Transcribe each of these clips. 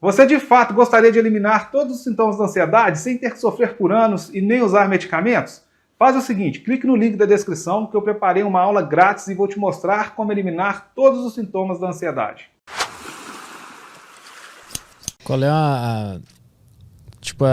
Você de fato gostaria de eliminar todos os sintomas da ansiedade sem ter que sofrer por anos e nem usar medicamentos? Faz o seguinte, clique no link da descrição que eu preparei uma aula grátis e vou te mostrar como eliminar todos os sintomas da ansiedade. Qual é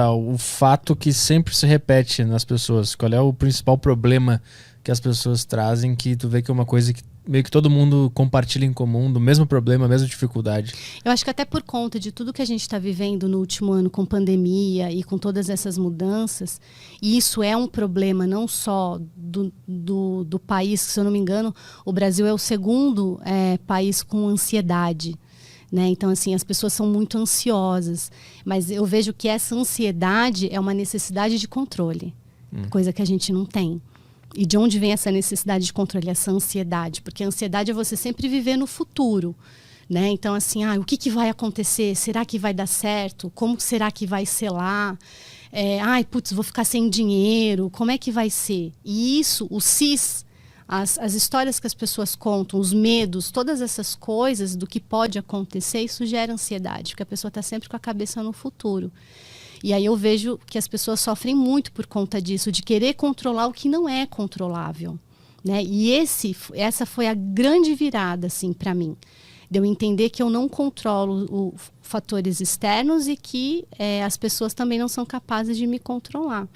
o fato que sempre se repete nas pessoas? Qual é o principal problema que as pessoas trazem que tu vê que é uma coisa que meio que todo mundo compartilha em comum, do mesmo problema, a mesma dificuldade? Eu acho que até por conta de tudo que a gente está vivendo no último ano com pandemia e com todas essas mudanças, e isso é um problema não só do país, se eu não me engano, o Brasil é o segundo país com ansiedade. Né? Então, assim, as pessoas são muito ansiosas, mas eu vejo que essa ansiedade é uma necessidade de controle, coisa que a gente não tem. E de onde vem essa necessidade de controle, essa ansiedade? Porque a ansiedade é você sempre viver no futuro, né? Então, assim, o que vai acontecer? Será que vai dar certo? Como será que vai ser lá? Vou ficar sem dinheiro, como é que vai ser? E isso, o CIS, as histórias que as pessoas contam, os medos, todas essas coisas do que pode acontecer, isso gera ansiedade, porque a pessoa está sempre com a cabeça no futuro. E aí eu vejo que as pessoas sofrem muito por conta disso, de querer controlar o que não é controlável. Né? E essa foi a grande virada assim, para mim. De eu entender que eu não controlo fatores externos e que as pessoas também não são capazes de me controlar.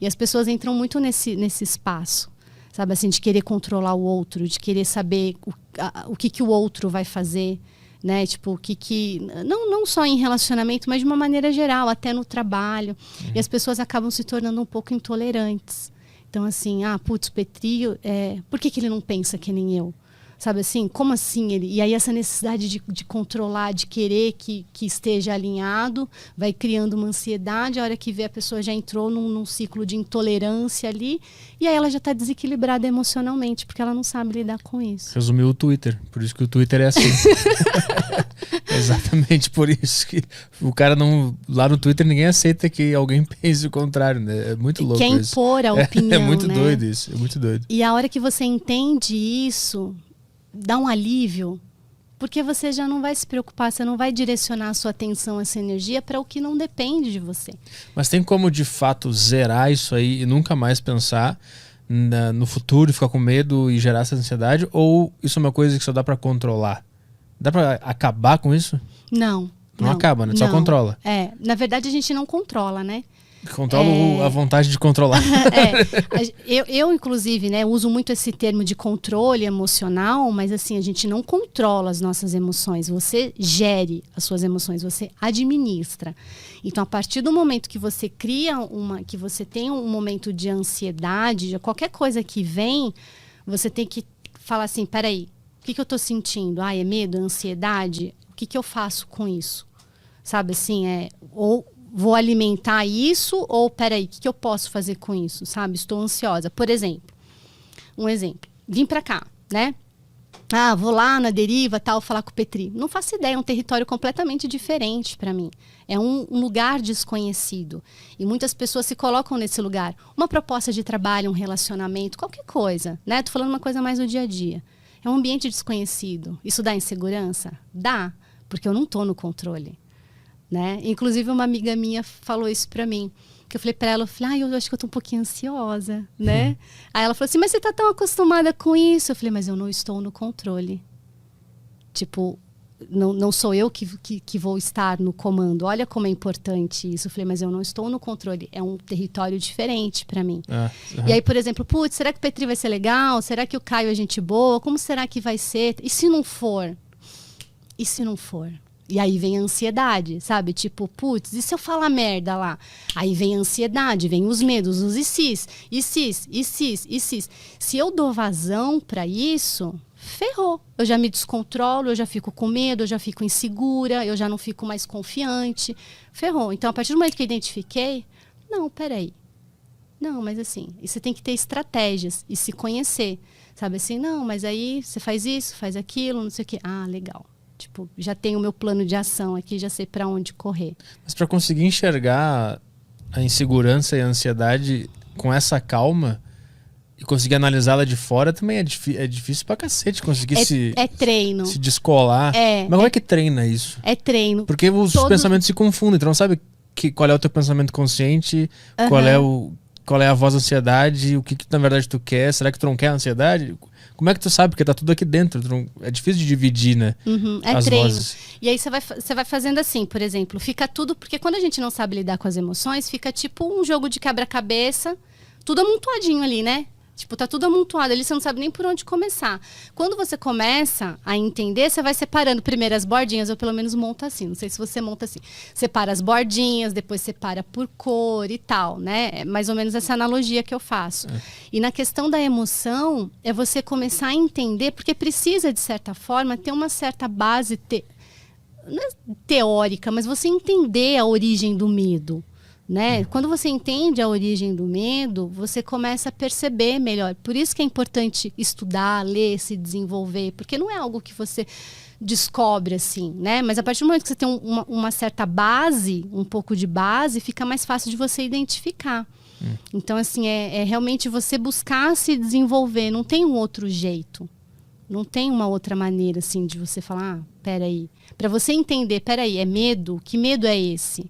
E as pessoas entram muito nesse espaço. Sabe, assim, de querer controlar o outro, de querer saber o que o outro vai fazer, né? Tipo, não só em relacionamento, mas de uma maneira geral, até no trabalho. E as pessoas acabam se tornando um pouco intolerantes. Então, assim, o Petri, por que ele não pensa que nem eu? Sabe assim, como assim ele? E aí essa necessidade de controlar, de querer que esteja alinhado, vai criando uma ansiedade, a hora que vê a pessoa já entrou num ciclo de intolerância ali, e aí ela já está desequilibrada emocionalmente, porque ela não sabe lidar com isso. Resumiu o Twitter, por isso que o Twitter é assim. Exatamente por isso que o cara não... Lá no Twitter ninguém aceita que alguém pense o contrário, né? É muito louco quer isso. Impor a opinião, é muito né? doido isso, é muito doido. E a hora que você entende isso, dá um alívio, porque você já não vai se preocupar, você não vai direcionar a sua atenção, essa energia para o que não depende de você. Mas tem como de fato zerar isso aí e nunca mais pensar no futuro, ficar com medo e gerar essa ansiedade? Ou isso é uma coisa que só dá para controlar? Dá para acabar com isso? Não. Não acaba, né? Só controla. Na verdade a gente não controla, né? Controla a vontade de controlar. Eu, inclusive, né, uso muito esse termo de controle emocional, mas assim, a gente não controla as nossas emoções. Você gere as suas emoções, você administra. Então, a partir do momento que você que você tem um momento de ansiedade, de qualquer coisa que vem, você tem que falar assim, peraí, o que eu estou sentindo? É medo, ansiedade? O que eu faço com isso? Sabe assim, ou vou alimentar isso ou, peraí, o que eu posso fazer com isso, sabe? Estou ansiosa. Por exemplo, vim pra cá, né? Vou lá na deriva, tal, falar com o Petri. Não faço ideia, é um território completamente diferente para mim. É um lugar desconhecido. E muitas pessoas se colocam nesse lugar. Uma proposta de trabalho, um relacionamento, qualquer coisa, né? Tô falando uma coisa mais do dia a dia. É um ambiente desconhecido. Isso dá insegurança? Dá, porque eu não tô no controle. Né? Inclusive uma amiga minha falou isso pra mim, que eu falei pra ela, eu acho que eu tô um pouquinho ansiosa, né? Aí ela falou assim, mas você tá tão acostumada com isso? Eu falei, mas eu não estou no controle. Tipo, não sou eu que vou estar no comando. Olha como é importante isso. Eu falei, mas eu não estou no controle. É um território diferente pra mim. E aí, por exemplo, será que o Petri vai ser legal? Será que o Caio é gente boa? Como será que vai ser? E se não for? E se não for? E aí vem a ansiedade, sabe? Tipo, e se eu falar merda lá? Aí vem a ansiedade, vem os medos, os e sis. Se eu dou vazão pra isso, ferrou. Eu já me descontrolo, eu já fico com medo, eu já fico insegura, eu já não fico mais confiante. Ferrou. Então, a partir do momento que eu identifiquei, não, peraí. Não, mas assim, e você tem que ter estratégias e se conhecer. Sabe assim, não, mas aí você faz isso, faz aquilo, não sei o quê. Legal. Tipo, já tenho o meu plano de ação aqui, já sei para onde correr. Mas para conseguir enxergar a insegurança e a ansiedade com essa calma, e conseguir analisá-la de fora também é difícil pra cacete conseguir treino. se descolar. Mas como é que treina isso? É treino. Porque os pensamentos se confundem, então não sabe qual é o teu pensamento consciente, qual é a voz da ansiedade, o que na verdade tu quer, será que tu não quer a ansiedade? Como é que tu sabe? Porque tá tudo aqui dentro, é difícil de dividir, né? É as treino. Vozes. E aí você vai fazendo assim, por exemplo, fica tudo, porque quando a gente não sabe lidar com as emoções, fica tipo um jogo de quebra-cabeça, tudo amontoadinho ali, né? Tipo, tá tudo amontoado ali, você não sabe nem por onde começar. Quando você começa a entender, você vai separando primeiro as bordinhas, eu pelo menos monto assim, não sei se você monta assim. Separa as bordinhas, depois separa por cor e tal, né? É mais ou menos essa analogia que eu faço. E na questão da emoção, é você começar a entender, porque precisa, de certa forma, ter uma certa base não é teórica, mas você entender a origem do medo. Né? Quando você entende a origem do medo, você começa a perceber melhor. Por isso que é importante estudar, ler, se desenvolver, porque não é algo que você descobre assim, né? Mas a partir do momento que você tem uma certa base, um pouco de base, fica mais fácil de você identificar. Então, assim, é realmente você buscar se desenvolver, não tem um outro jeito. Não tem uma outra maneira, assim, de você falar, peraí. Para você entender, peraí, é medo? Que medo é esse?